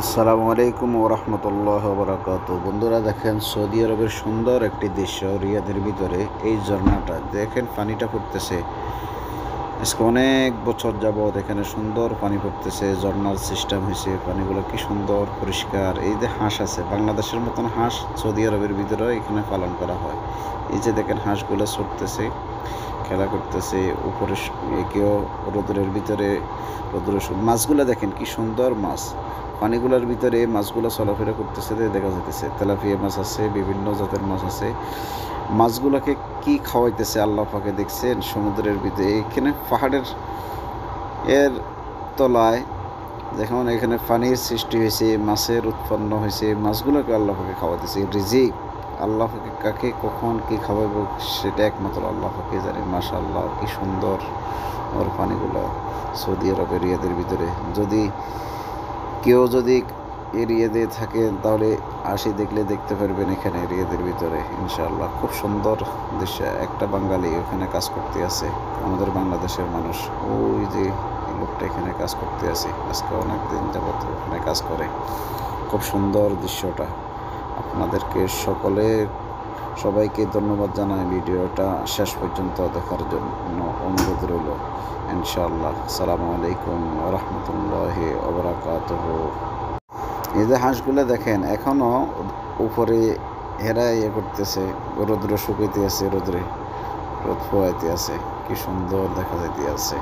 আসসালামু আলাইকুম ওয়া রাহমাতুল্লাহি ওয়া বারাকাতুহু। বন্ধুরা দেখেন, সৌদি আরবের সুন্দর একটি দৃশ্য, রিয়াদের ভিতরে এই ঝর্ণাটা দেখেন, পানিটা পড়তেছে। আজকে অনেক বছর যাবৎ এখানে সুন্দর পানি পড়তেছে, ঝর্ণার সিস্টেম হয়েছে, পানিগুলো কি সুন্দর পরিষ্কার। এই যে হাঁস আছে, বাংলাদেশের মতন হাঁস সৌদি আরবের ভিতরে এখানে পালন করা হয়। এই যে দেখেন, হাঁসগুলো ছুটতেছে, খেলা করতেছে উপরে, কেউ রোদ্রের ভিতরে, রোদ্রের মাছগুলো দেখেন কি সুন্দর মাছ, পানিগুলোর ভিতরে মাছগুলো চলাফেরা করতেছে দেখা যাইতেছে। তেলাপিয়া মাছ আছে, বিভিন্ন জাতের মাছ আছে। মাছগুলোকে কি খাওয়াইতেছে আল্লাহ পাকে দেখছেন সমুদ্রের ভিতরে। এখানে পাহাড়ের এর তলায় দেখুন, এখানে পানির সৃষ্টি হয়েছে, মাছের উৎপন্ন হয়েছে, মাছগুলোকে আল্লাহ পাকে খাওয়াইতেছে। রিজিক আল্লাহ পাকে কাকে কখন কি খাওয়াইব সেটা একমাত্র আল্লাহ পাকে জানে। মাশাআল্লাহ, কি সুন্দর ওর পানিগুলো সৌদি আরবের রিয়াদের ভিতরে। যদি এরিয়াতে থাকেন তাহলে দেখলে দেখতে পারবেন এখানে রিয়াদের ভিতরে ইনশাআল্লাহ। খুব সুন্দর দৃশ্য। একটা বাঙালি ওখানে কাজ করতে আছে, আমাদের বাংলাদেশের মানুষ। ওই যে লোকটা এখানে কাজ করতে আছে, আজকে অনেক দিন যাবত ওখানে কাজ করে। খুব সুন্দর দৃশ্যটা। আপনাদেরকে সবাইকে ধন্যবাদ জানাই ভিডিওটা শেষ পর্যন্ত দেখার জন্য অনুরোধ রইল ইনশাআল্লাহ। আসসালামু আলাইকুম ওয়া রাহমাতুল্লাহি ওয়া বারাকাতুহু। এই যে হাঁসগুলো দেখেন, এখনো উপরে হেরা করতেছে, রোদ্র শুকাইতে আছে, রোদ পোয়াইতে আছে, কি সুন্দর দেখা যাইতে আছে।